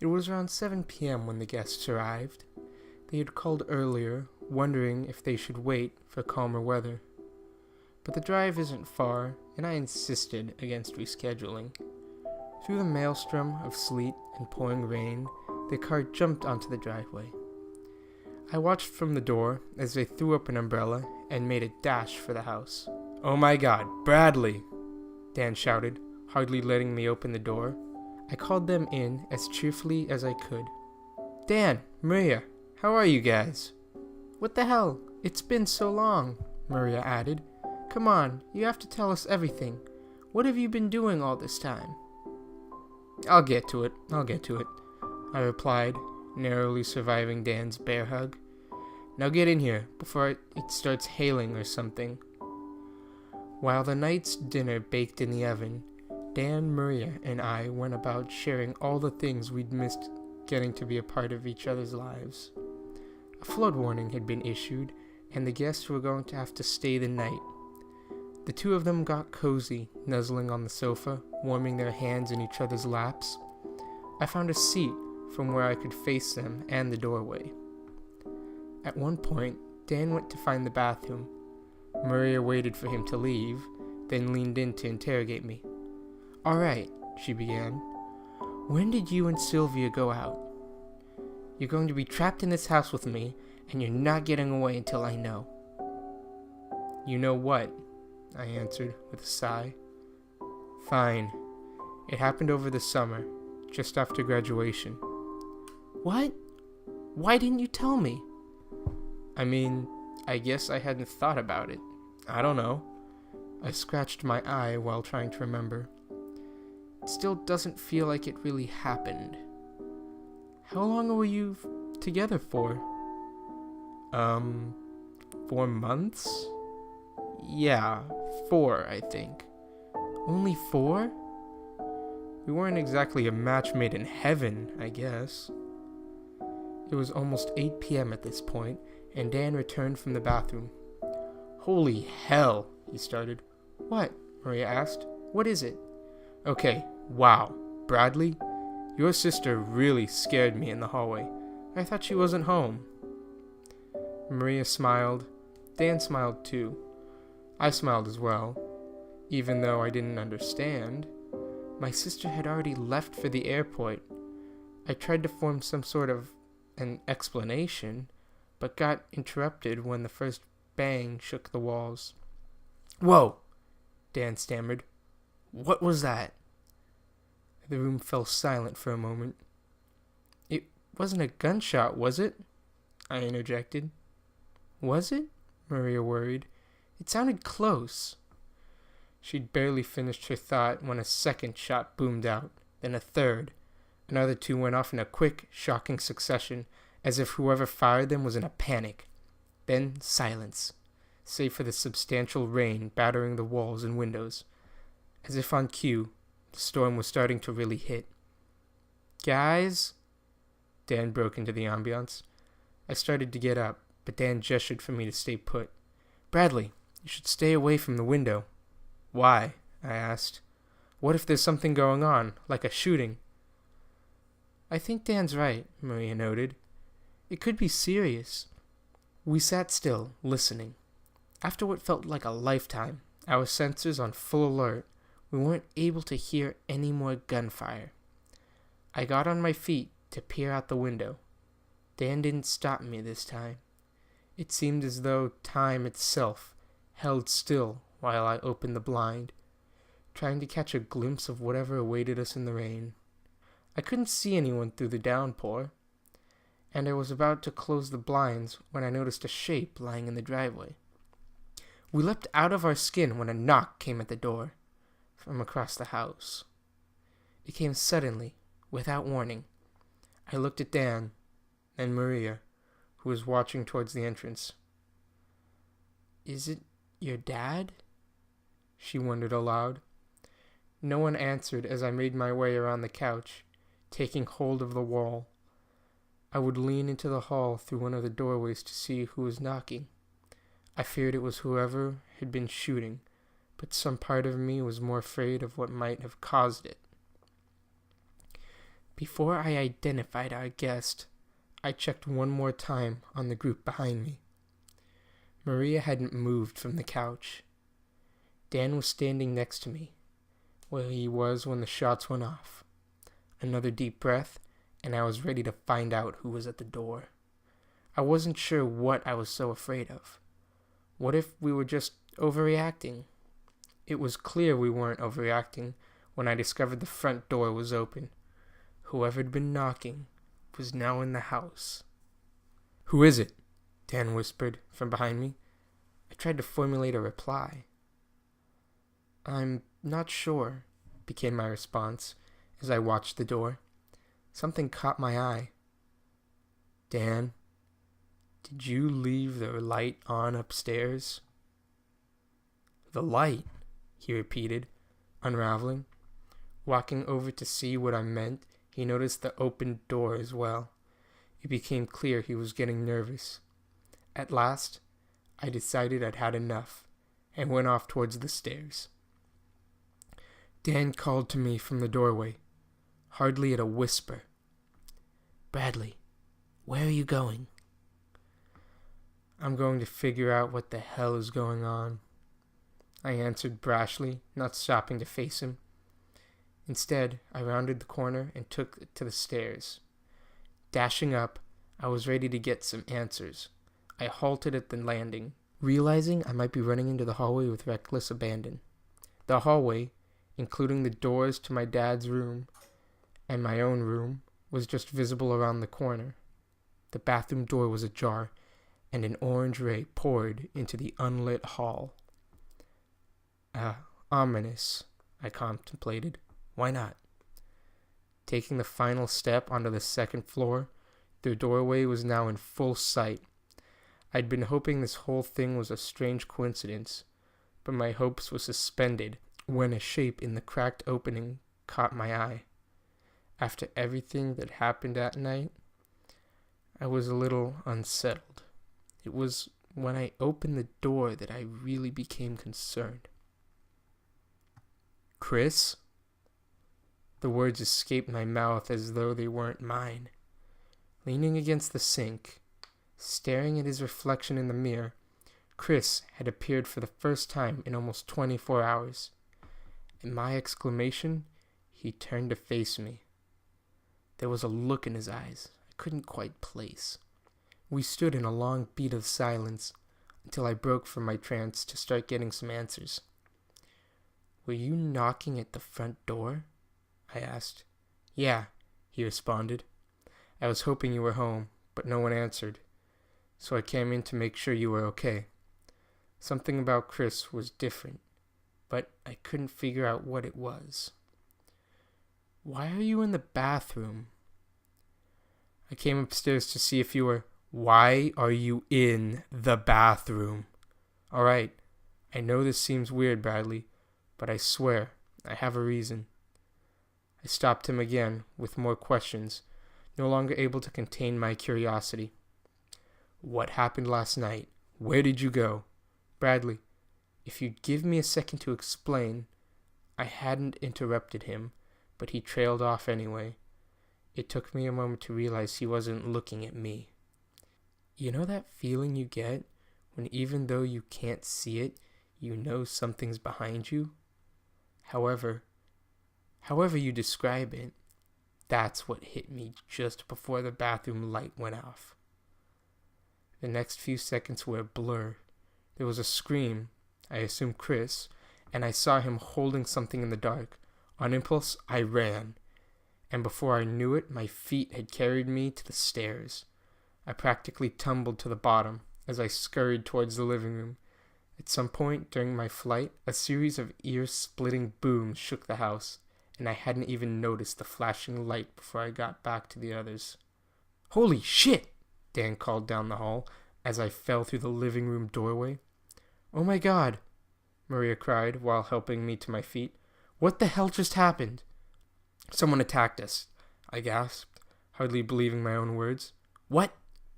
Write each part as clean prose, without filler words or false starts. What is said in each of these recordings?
It was around 7 p.m. when the guests arrived. They had called earlier, wondering if they should wait for calmer weather. But the drive isn't far, and I insisted against rescheduling. Through the maelstrom of sleet and pouring rain, the car jumped onto the driveway. I watched from the door as they threw up an umbrella and made a dash for the house. "Oh my God, Bradley!" Dan shouted, hardly letting me open the door. I called them in as cheerfully as I could. "Dan, Maria, how are you guys?" "What the hell? It's been so long," Maria added. "Come on, you have to tell us everything. What have you been doing all this time?" I'll get to it, I replied, narrowly surviving Dan's bear hug. "Now get in here, before it starts hailing or something." While the night's dinner baked in the oven, Dan, Maria, and I went about sharing all the things we'd missed getting to be a part of each other's lives. A flood warning had been issued, and the guests were going to have to stay the night. The two of them got cozy, nuzzling on the sofa, warming their hands in each other's laps. I found a seat from where I could face them and the doorway. At one point, Dan went to find the bathroom. Maria waited for him to leave, then leaned in to interrogate me. "All right," she began. "When did you and Sylvia go out?" "You're going to be trapped in this house with me, and you're not getting away until I know." "You know what?" I answered with a sigh. "Fine. It happened over the summer, just after graduation." "What? Why didn't you tell me?" I guess I hadn't thought about it. I don't know. I scratched my eye while trying to remember. It still doesn't feel like it really happened. How long were you together for? 4 months? Yeah, 4, I think. Only 4? We weren't exactly a match made in heaven, I guess. It was almost 8 p.m. at this point, and Dan returned from the bathroom. "Holy hell," he started. "What?" Maria asked. "What is it?" "Okay, wow, Bradley, your sister really scared me in the hallway. I thought she wasn't home." Maria smiled. Dan smiled too. I smiled as well, even though I didn't understand. My sister had already left for the airport. I tried to form some sort of an explanation, but got interrupted when the first bang shook the walls. "Whoa!" Dan stammered. "What was that?" The room fell silent for a moment. "It wasn't a gunshot, was it?" I interjected. "Was it?" Maria worried. "It sounded close." She'd barely finished her thought when a second shot boomed out, then a third. Another 2 went off in a quick, shocking succession, as if whoever fired them was in a panic. Then silence, save for the substantial rain battering the walls and windows. As if on cue, the storm was starting to really hit. "Guys?" Dan broke into the ambiance. I started to get up, but Dan gestured for me to stay put. "Bradley, you should stay away from the window." "Why?" I asked. "What if there's something going on, like a shooting?" "I think Dan's right," Maria noted. "It could be serious." We sat still, listening. After what felt like a lifetime, our senses on full alert, we weren't able to hear any more gunfire. I got on my feet to peer out the window. Dan didn't stop me this time. It seemed as though time itself held still while I opened the blind, trying to catch a glimpse of whatever awaited us in the rain. I couldn't see anyone through the downpour, and I was about to close the blinds when I noticed a shape lying in the driveway. We leapt out of our skin when a knock came at the door from across the house. It came suddenly, without warning. I looked at Dan, then Maria, who was watching towards the entrance. "Is it your dad?" she wondered aloud. No one answered as I made my way around the couch, taking hold of the wall. I would lean into the hall through one of the doorways to see who was knocking. I feared it was whoever had been shooting, but some part of me was more afraid of what might have caused it. Before I identified our guest, I checked one more time on the group behind me. Maria hadn't moved from the couch. Dan was standing next to me, where he was when the shots went off. Another deep breath, and I was ready to find out who was at the door. I wasn't sure what I was so afraid of. What if we were just overreacting? It was clear we weren't overreacting when I discovered the front door was open. Whoever had been knocking was now in the house. "Who is it?" Dan whispered from behind me. I tried to formulate a reply. "I'm not sure," became my response as I watched the door. Something caught my eye. "Dan, did you leave the light on upstairs?" "The light?" he repeated, unraveling. Walking over to see what I meant, he noticed the open door as well. It became clear he was getting nervous. At last, I decided I'd had enough and went off towards the stairs. Dan called to me from the doorway, hardly at a whisper. "Bradley, where are you going?" "I'm going to figure out what the hell is going on," I answered brashly, not stopping to face him. Instead, I rounded the corner and took it to the stairs. Dashing up, I was ready to get some answers. I halted at the landing, realizing I might be running into the hallway with reckless abandon. The hallway, including the doors to my dad's room and my own room, was just visible around the corner. The bathroom door was ajar, and an orange ray poured into the unlit hall. Ominous, I contemplated. Why not? Taking the final step onto the second floor, the doorway was now in full sight. I'd been hoping this whole thing was a strange coincidence, but my hopes were suspended when a shape in the cracked opening caught my eye. After everything that happened that night, I was a little unsettled. It was when I opened the door that I really became concerned. "Chris?" The words escaped my mouth as though they weren't mine. Leaning against the sink, staring at his reflection in the mirror, Chris had appeared for the first time in almost 24 hours. At my exclamation, he turned to face me. There was a look in his eyes I couldn't quite place. We stood in a long beat of silence until I broke from my trance to start getting some answers. "Were you knocking at the front door?" I asked. "Yeah," he responded. "I was hoping you were home, but no one answered, so I came in to make sure you were okay." Something about Chris was different, but I couldn't figure out what it was. "Why are you in the bathroom?" "I came upstairs to see if you were..." "Why are you in the bathroom?" "All right, I know this seems weird, Bradley, but I swear I have a reason." I stopped him again with more questions, no longer able to contain my curiosity. "What happened last night? Where did you go?" "Bradley, if you'd give me a second to explain..." I hadn't interrupted him, but he trailed off anyway. It took me a moment to realize he wasn't looking at me. You know that feeling you get when even though you can't see it, you know something's behind you? However you describe it, that's what hit me just before the bathroom light went off. The next few seconds were a blur. There was a scream, I assumed Chris, and I saw him holding something in the dark. On impulse, I ran, and before I knew it, my feet had carried me to the stairs. I practically tumbled to the bottom as I scurried towards the living room. At some point during my flight, a series of ear-splitting booms shook the house, and I hadn't even noticed the flashing light before I got back to the others. "Holy shit!" Dan called down the hall as I fell through the living room doorway. "Oh my god!" Maria cried while helping me to my feet. "What the hell just happened?" "Someone attacked us," I gasped, hardly believing my own words. "What?"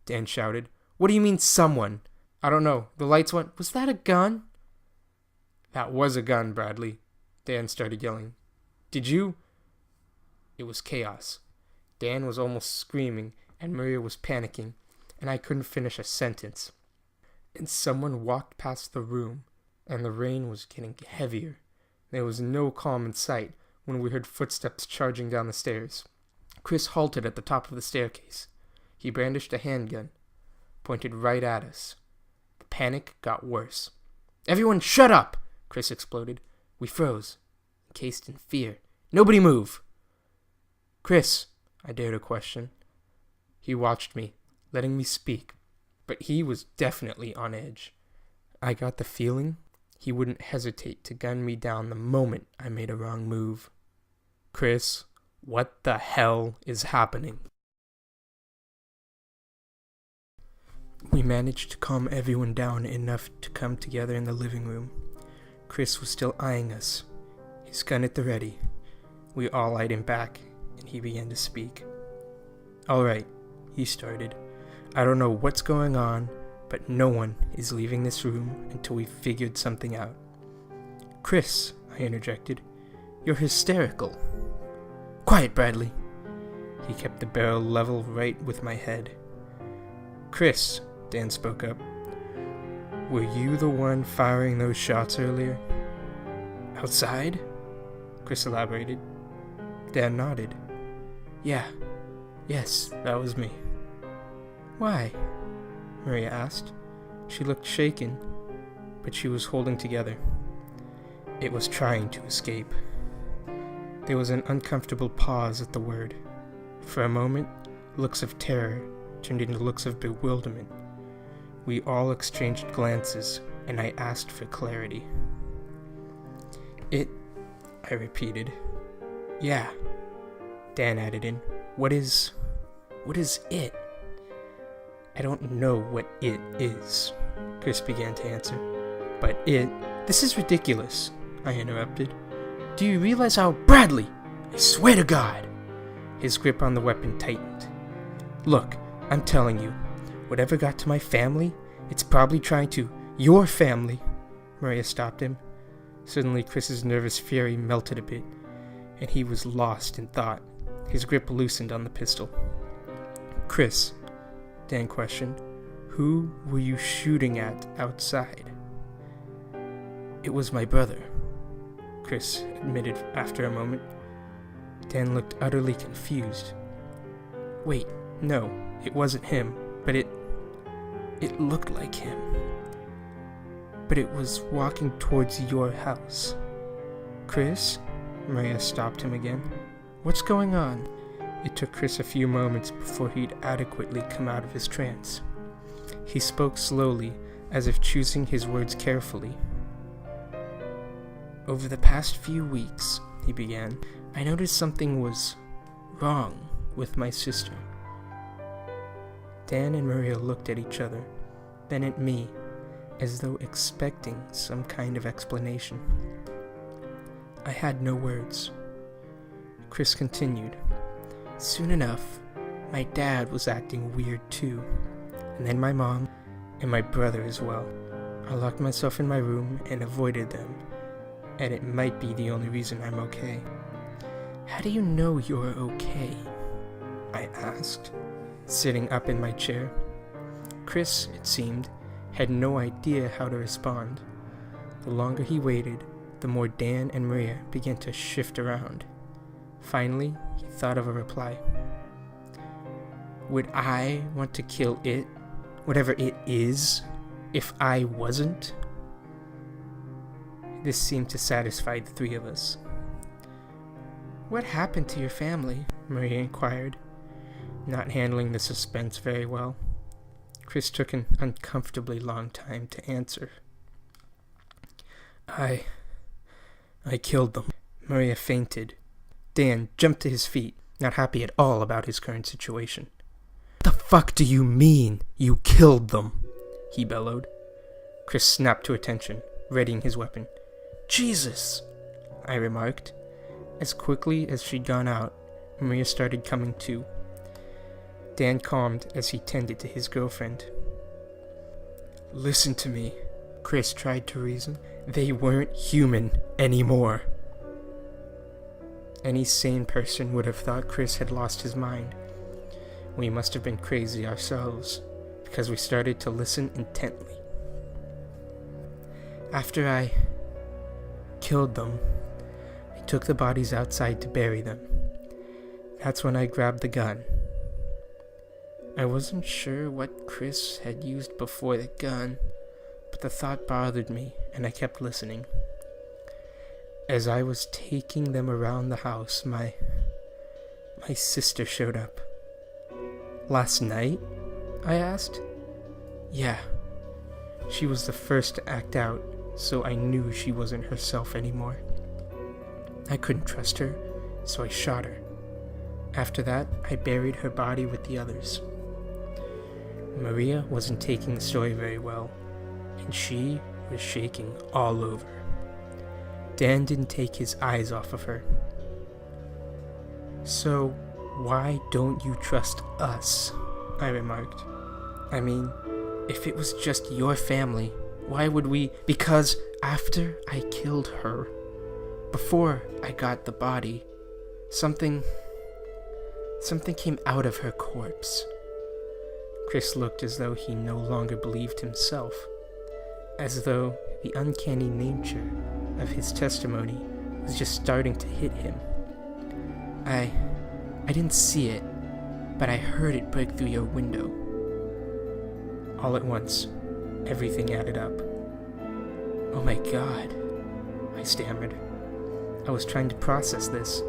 Dan shouted. "What do you mean, someone?" "I don't know. The lights went..." "Was that a gun?" "That was a gun, Bradley." Dan started yelling. "Did you..." It was chaos. Dan was almost screaming, and Maria was panicking, and I couldn't finish a sentence. And someone walked past the room, and the rain was getting heavier. There was no calm in sight when we heard footsteps charging down the stairs. Chris halted at the top of the staircase. He brandished a handgun, pointed right at us. The panic got worse. "Everyone shut up!" Chris exploded. We froze, encased in fear. "Nobody move!" "Chris," I dared a question. He watched me, letting me speak, but he was definitely on edge. I got the feeling he wouldn't hesitate to gun me down the moment I made a wrong move. "Chris, what the hell is happening?" We managed to calm everyone down enough to come together in the living room. Chris was still eyeing us, his gun at the ready. We all eyed him back, and he began to speak. "All right," he started. "I don't know what's going on, but no one is leaving this room until we've figured something out." "Chris," I interjected, "you're hysterical." "Quiet, Bradley." He kept the barrel level right with my head. "Chris," Dan spoke up, "were you the one firing those shots earlier?" "Outside?" Chris elaborated. Dan nodded. Yes, that was me." "Why?" Maria asked. She looked shaken, but she was holding together. "It was trying to escape." There was an uncomfortable pause at the word. For a moment, looks of terror turned into looks of bewilderment. We all exchanged glances, and I asked for clarity. "It," I repeated. "Yeah," Dan added in. What is it?" "I don't know what it is," Chris began to answer. "But this is ridiculous," I interrupted. "Do you realize how—" "Bradley! I swear to God!" His grip on the weapon tightened. "Look, I'm telling you, whatever got to my family, it's probably trying to— your family." Maria stopped him. Suddenly, Chris's nervous fury melted a bit, and he was lost in thought. His grip loosened on the pistol. "Chris," Dan questioned, "who were you shooting at outside?" "It was my brother," Chris admitted after a moment. Dan looked utterly confused. "Wait, no, it wasn't him, but it looked like him. But it was walking towards your house." "Chris?" Maria stopped him again. "What's going on?" It took Chris a few moments before he'd adequately come out of his trance. He spoke slowly, as if choosing his words carefully. "Over the past few weeks," he began, "I noticed something was wrong with my sister." Dan and Maria looked at each other, then at me, as though expecting some kind of explanation. I had no words. Chris continued. "Soon enough, my dad was acting weird too, and then my mom, and my brother as well. I locked myself in my room and avoided them, and it might be the only reason I'm okay." "How do you know you're okay?" I asked, sitting up in my chair. Chris, it seemed, had no idea how to respond. The longer he waited, the more Dan and Maria began to shift around. Finally, he thought of a reply. "Would I want to kill it, whatever it is, if I wasn't?" This seemed to satisfy the three of us. "What happened to your family?" Maria inquired, not handling the suspense very well. Chris took an uncomfortably long time to answer. I killed them." Maria fainted. Dan jumped to his feet, not happy at all about his current situation. "What the fuck do you mean, you killed them?" he bellowed. Chris snapped to attention, readying his weapon. "Jesus!" I remarked. As quickly as she'd gone out, Maria started coming to. Dan calmed as he tended to his girlfriend. "Listen to me," Chris tried to reason. "They weren't human anymore." Any sane person would have thought Chris had lost his mind. We must have been crazy ourselves, because we started to listen intently. After I killed them, I took the bodies outside to bury them. That's when I grabbed the gun. I wasn't sure what Chris had used before the gun, but the thought bothered me, and I kept listening. As I was taking them around the house, my sister showed up. Last night? I asked. Yeah. She was the first to act out, so I knew she wasn't herself anymore. I couldn't trust her, so I shot her. After that, I buried her body with the others. Maria wasn't taking the story very well, and she was shaking all over. Dan didn't take his eyes off of her. So, why don't you trust us? I remarked. I mean, if it was just your family, why would we? Because after I killed her, before I got the body, something came out of her corpse. Chris looked as though he no longer believed himself, as though the uncanny nature of his testimony was just starting to hit him. I didn't see it, but I heard it break through your window. All at once, everything added up. Oh my God, I stammered. I was trying to process this,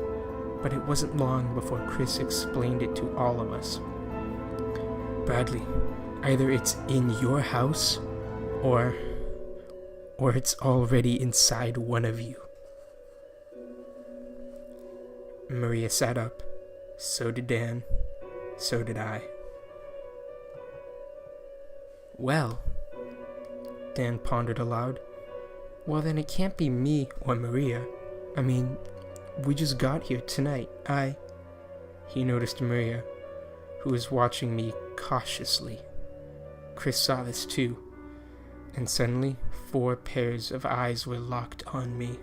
but it wasn't long before Chris explained it to all of us. Bradley, either it's in your house, or it's already inside one of you. Maria sat up. So did Dan. So did I. Well, Dan pondered aloud. Well, then it can't be me or Maria. I mean, we just got here tonight. He noticed Maria, who was watching me cautiously. Chris saw this too, and suddenly 4 pairs of eyes were locked on me.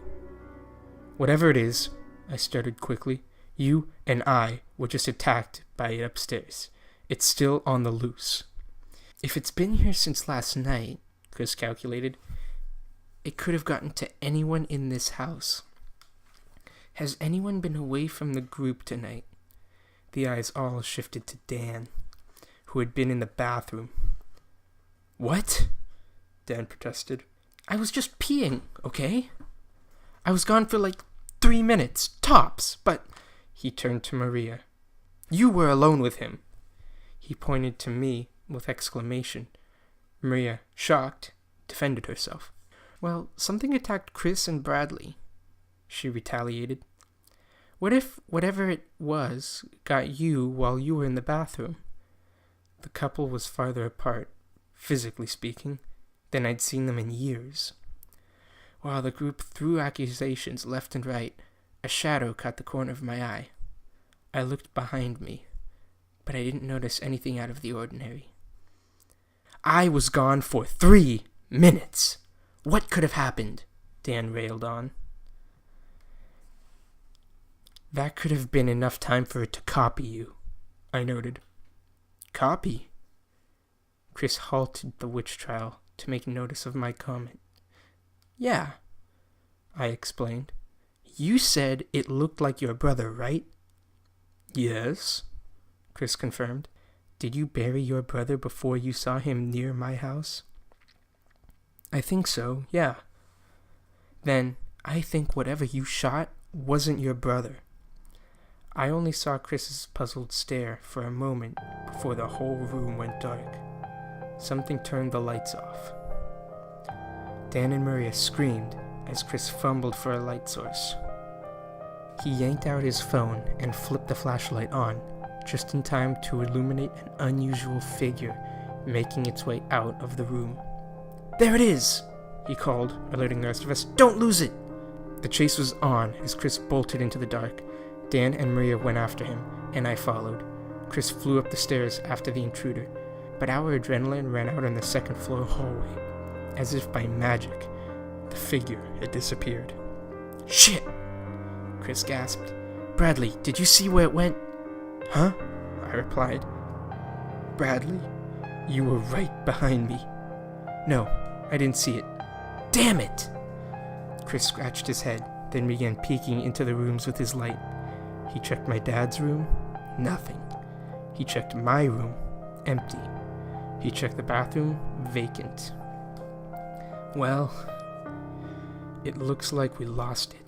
Whatever it is, I started quickly, you and I were just attacked by it upstairs. It's still on the loose. If it's been here since last night, Chris calculated, it could have gotten to anyone in this house. Has anyone been away from the group tonight? The eyes all shifted to Dan, who had been in the bathroom. What? Dan protested. I was just peeing, okay? I was gone for like 3 minutes, tops, but... He turned to Maria. You were alone with him. He pointed to me with exclamation. Maria, shocked, defended herself. Well, something attacked Chris and Bradley, she retaliated. What if whatever it was got you while you were in the bathroom? The couple was farther apart, physically speaking, than I'd seen them in years. While the group threw accusations left and right, a shadow caught the corner of my eye. I looked behind me, but I didn't notice anything out of the ordinary. I was gone for 3 minutes. What could have happened? Dan railed on. That could have been enough time for it to copy you, I noted. Copy? Chris halted the witch trial to make notice of my comment. Yeah, I explained. You said it looked like your brother, right? Yes, Chris confirmed. Did you bury your brother before you saw him near my house? I think so, yeah. Then I think whatever you shot wasn't your brother. I only saw Chris's puzzled stare for a moment before the whole room went dark. Something turned the lights off. Dan and Maria screamed as Chris fumbled for a light source. He yanked out his phone and flipped the flashlight on, just in time to illuminate an unusual figure making its way out of the room. There it is, he called, alerting the rest of us. Don't lose it! The chase was on as Chris bolted into the dark. Dan and Maria went after him, and I followed. Chris flew up the stairs after the intruder, but our adrenaline ran out on the second-floor hallway. As if by magic, the figure had disappeared. Shit! Chris gasped. Bradley, did you see where it went? Huh? I replied. Bradley, you were right behind me. No, I didn't see it. Damn it! Chris scratched his head, then began peeking into the rooms with his light. He checked my dad's room. Nothing. He checked my room. Empty. He checked the bathroom. Vacant. Well, it looks like we lost it.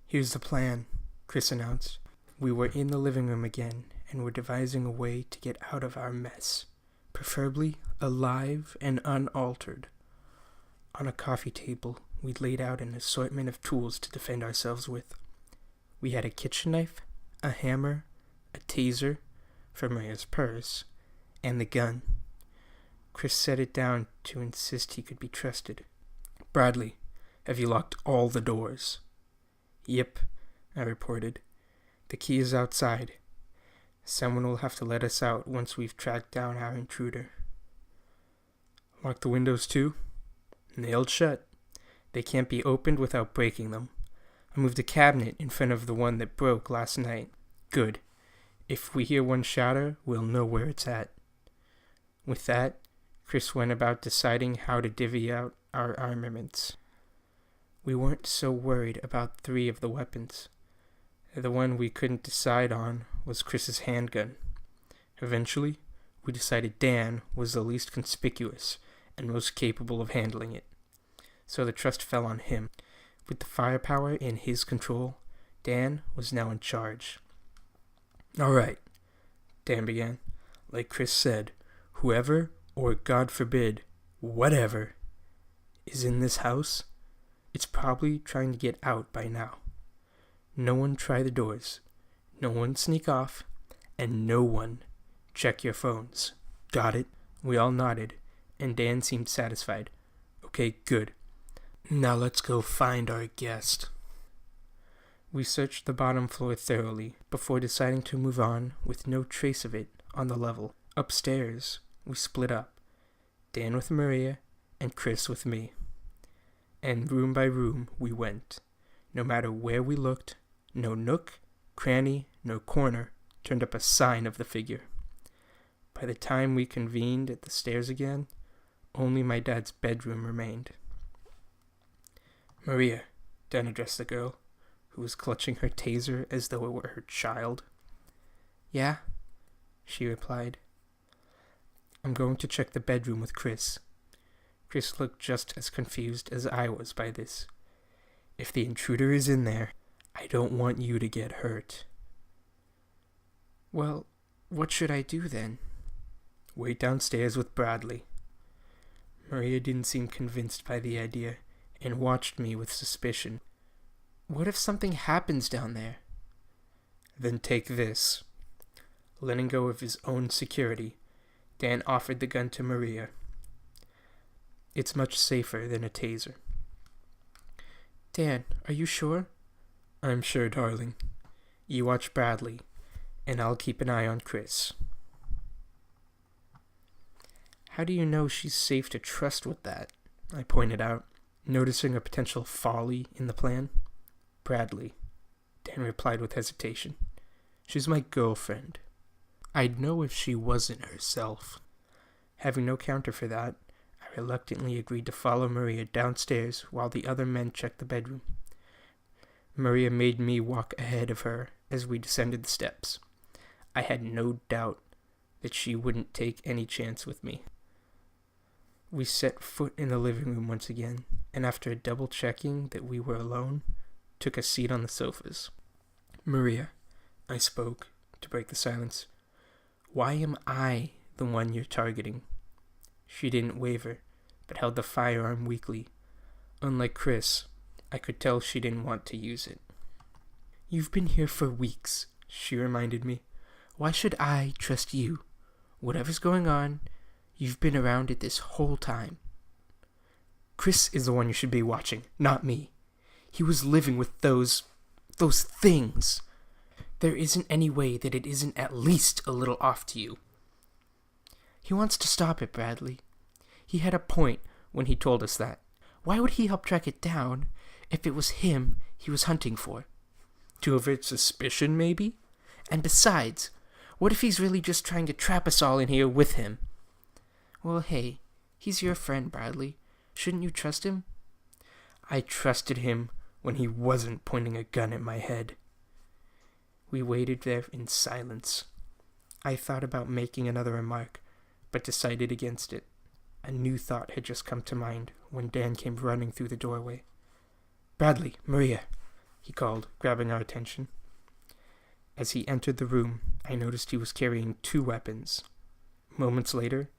Here's the plan, Chris announced. We were in the living room again and were devising a way to get out of our mess, preferably alive and unaltered. On a coffee table, we laid out an assortment of tools to defend ourselves with. We had a kitchen knife, a hammer, a taser from Maria's purse, and the gun. Chris set it down to insist he could be trusted. Bradley, have you locked all the doors? Yep, I reported. The key is outside. Someone will have to let us out once we've tracked down our intruder. Lock the windows too? Nailed shut. They can't be opened without breaking them. I moved a cabinet in front of the one that broke last night. Good. If we hear one shatter, we'll know where it's at. With that, Chris went about deciding how to divvy out our armaments. We weren't so worried about 3 of the weapons. The one we couldn't decide on was Chris's handgun. Eventually, we decided Dan was the least conspicuous and most capable of handling it. So the trust fell on him. With the firepower in his control, Dan was now in charge. All right, Dan began. Like Chris said, whoever, or God forbid, whatever, is in this house, it's probably trying to get out by now. No one try the doors, no one sneak off, and no one check your phones. Got it? We all nodded, and Dan seemed satisfied. Okay, good. Now let's go find our guest. We searched the bottom floor thoroughly before deciding to move on with no trace of it on the level. Upstairs, we split up, Dan with Maria and Chris with me. And room by room we went. No matter where we looked, no nook, cranny, no corner turned up a sign of the figure. By the time we convened at the stairs again, only my dad's bedroom remained. Maria, Dan addressed the girl, who was clutching her taser as though it were her child. Yeah, she replied. I'm going to check the bedroom with Chris. Chris looked just as confused as I was by this. If the intruder is in there, I don't want you to get hurt. Well, what should I do then? Wait downstairs with Bradley. Maria didn't seem convinced by the idea and watched me with suspicion. What if something happens down there? Then take this. Letting go of his own security, Dan offered the gun to Maria. It's much safer than a taser. Dan, are you sure? I'm sure, darling. You watch Bradley, and I'll keep an eye on Chris. How do you know she's safe to trust with that? I pointed out, noticing a potential folly in the plan. Bradley, Dan replied with hesitation. She's my girlfriend. I'd know if she wasn't herself. Having no counter for that, I reluctantly agreed to follow Maria downstairs while the other men checked the bedroom. Maria made me walk ahead of her as we descended the steps. I had no doubt that she wouldn't take any chance with me. We set foot in the living room once again, and after double checking that we were alone, took a seat on the sofas. Maria, I spoke to break the silence. Why am I the one you're targeting? She didn't waver, but held the firearm weakly. Unlike Chris, I could tell she didn't want to use it. You've been here for weeks, she reminded me. Why should I trust you? Whatever's going on, you've been around it this whole time. Chris is the one you should be watching, not me. He was living with those things. There isn't any way that it isn't at least a little off to you. He wants to stop it, Bradley. He had a point when he told us that. Why would he help track it down if it was him he was hunting for. To avert suspicion, maybe? And besides, what if he's really just trying to trap us all in here with him? Well, hey, he's your friend, Bradley. Shouldn't you trust him? I trusted him when he wasn't pointing a gun at my head. We waited there in silence. I thought about making another remark, but decided against it. A new thought had just come to mind when Dan came running through the doorway. "Bradley, Maria," he called, grabbing our attention. As he entered the room, I noticed he was carrying 2 weapons. Moments later,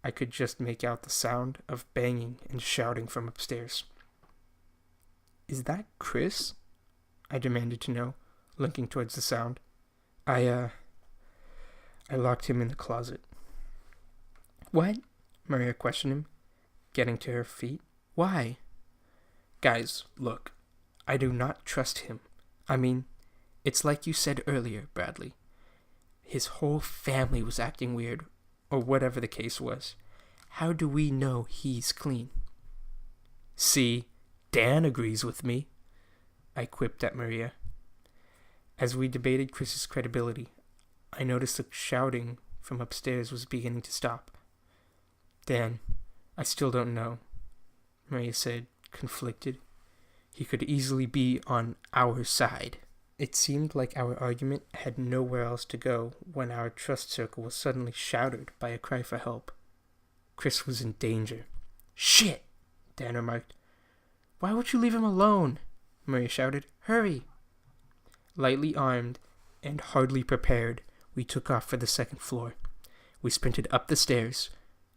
I could just make out the sound of banging and shouting from upstairs. "Is that Chris?" I demanded to know, looking towards the sound. I locked him in the closet." "What?" Maria questioned him, getting to her feet. "Why?" "Guys, look, I do not trust him. I mean, it's like you said earlier, Bradley. His whole family was acting weird, or whatever the case was. How do we know he's clean?" "See, Dan agrees with me," I quipped at Maria. As we debated Chris's credibility, I noticed the shouting from upstairs was beginning to stop. "Dan, I still don't know," Maria said, conflicted. "He could easily be on our side." It seemed like our argument had nowhere else to go when our trust circle was suddenly shattered by a cry for help. Chris was in danger. "Shit!" Dan remarked. "Why would you leave him alone?" Maria shouted. "Hurry!" Lightly armed and hardly prepared, we took off for the 2nd floor. We sprinted up the stairs,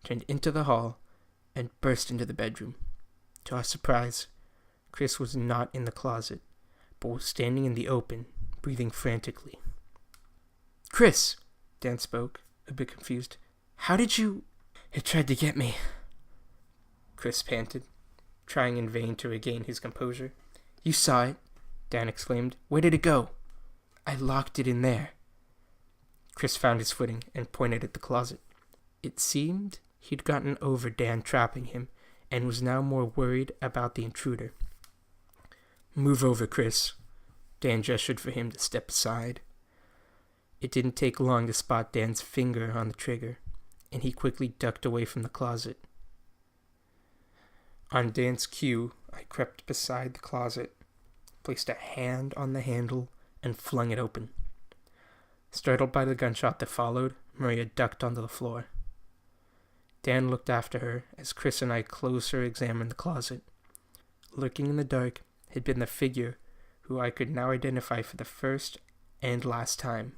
turned into the hall, and burst into the bedroom. To our surprise, Chris was not in the closet, but was standing in the open, breathing frantically. "Chris," Dan spoke, a bit confused. "How did you—" "It tried to get me," Chris panted, trying in vain to regain his composure. "You saw it," Dan exclaimed. "Where did it go?" "I locked it in there." Chris found his footing and pointed at the closet. It seemed he'd gotten over Dan trapping him and was now more worried about the intruder. "Move over, Chris." Dan gestured for him to step aside. It didn't take long to spot Dan's finger on the trigger, and he quickly ducked away from the closet. On Dan's cue, I crept beside the closet, placed a hand on the handle, and flung it open. Startled by the gunshot that followed, Maria ducked onto the floor. Dan looked after her as Chris and I closer examined the closet. Lurking in the dark had been the figure who I could now identify for the first and last time.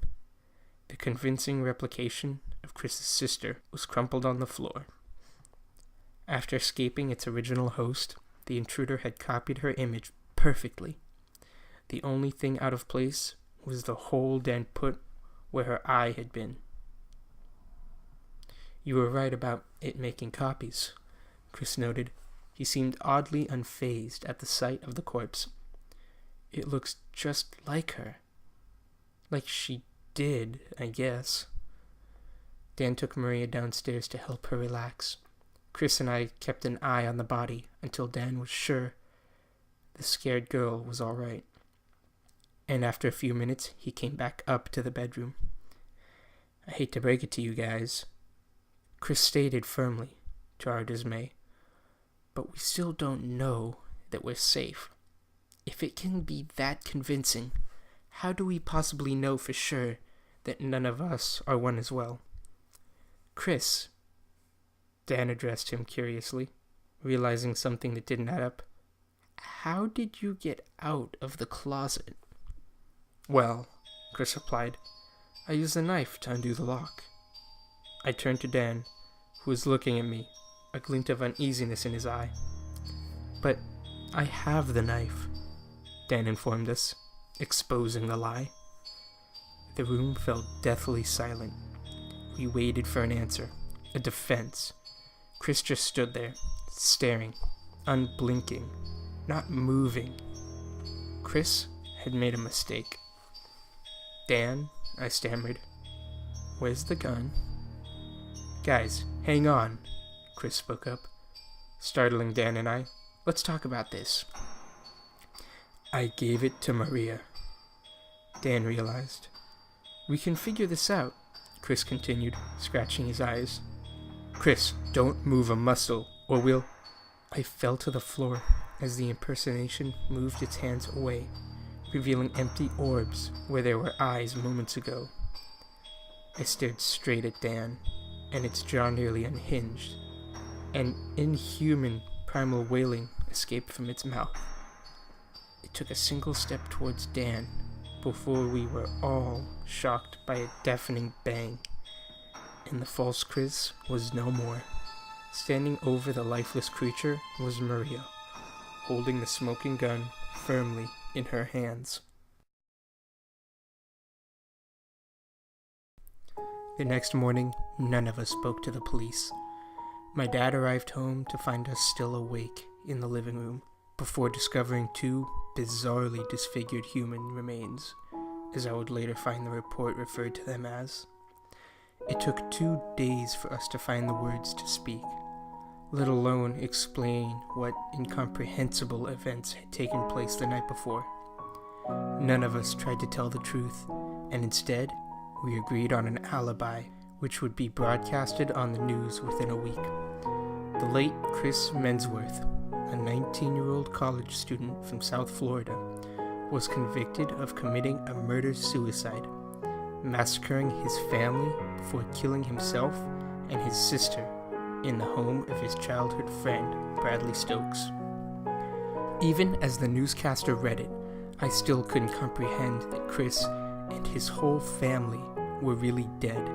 The convincing replication of Chris's sister was crumpled on the floor. After escaping its original host, the intruder had copied her image perfectly. The only thing out of place was the hole Dan put where her eye had been. "You were right about it making copies," Chris noted. He seemed oddly unfazed at the sight of the corpse. "It looks just like her. Like she did, I guess." Dan took Maria downstairs to help her relax. Chris and I kept an eye on the body until Dan was sure the scared girl was all right. And after a few minutes, he came back up to the bedroom. "I hate to break it to you guys," Chris stated firmly, to our dismay, "but we still don't know that we're safe. If it can be that convincing, how do we possibly know for sure that none of us are one as well?" "Chris," Dan addressed him curiously, realizing something that didn't add up. "How did you get out of the closet?" "Well," Chris replied, "I used a knife to undo the lock." I turned to Dan, who was looking at me, a glint of uneasiness in his eye. "But I have the knife," Dan informed us, exposing the lie. The room fell deathly silent. We waited for an answer, a defense. Chris just stood there, staring, unblinking, not moving. Chris had made a mistake. "Dan," I stammered, "where's the gun?" "Guys, hang on," Chris spoke up, startling Dan and I. "Let's talk about this." I gave it to Maria, Dan realized. We can figure this out, Chris continued, scratching his eyes. Chris, don't move a muscle, or we'll... I fell to the floor as the impersonation moved its hands away, revealing empty orbs where there were eyes moments ago. I stared straight at Dan, and its jaw nearly unhinged. An inhuman primal wailing escaped from its mouth. It took a single step towards Dan before we were all shocked by a deafening bang, and the false Chris was no more. Standing over the lifeless creature was Maria, holding the smoking gun firmly in her hands. The next morning, none of us spoke to the police. My dad arrived home to find us still awake in the living room, before discovering 2 bizarrely disfigured human remains, as I would later find the report referred to them as. It took 2 days for us to find the words to speak, let alone explain what incomprehensible events had taken place the night before. None of us tried to tell the truth, and instead, we agreed on an alibi, which would be broadcasted on the news within a week. The late Chris Mensworth, a 19-year-old college student from South Florida, was convicted of committing a murder-suicide, massacring his family before killing himself and his sister in the home of his childhood friend, Bradley Stokes. Even as the newscaster read it, I still couldn't comprehend that Chris and his whole family were really dead.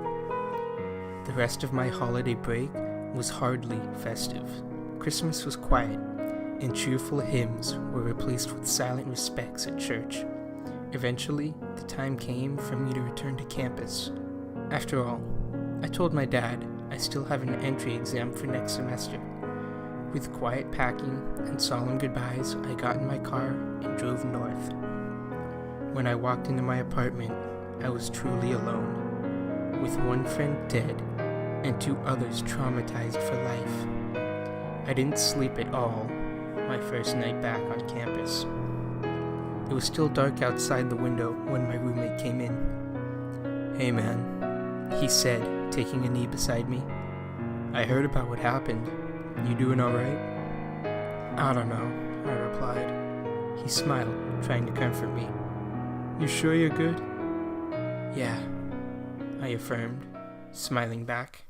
The rest of my holiday break was hardly festive. Christmas was quiet, and cheerful hymns were replaced with silent respects at church. Eventually, the time came for me to return to campus. After all, I told my dad I still have an entry exam for next semester. With quiet packing and solemn goodbyes, I got in my car and drove north. When I walked into my apartment, I was truly alone, with 1 friend dead and 2 others traumatized for life. I didn't sleep at all my first night back on campus. It was still dark outside the window when my roommate came in. "Hey man," he said, taking a knee beside me. "I heard about what happened. You doing alright?" "I don't know," I replied. He smiled, trying to comfort me. "You sure you're good?" "Yeah," I affirmed, smiling back.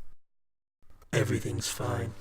Everything's fine.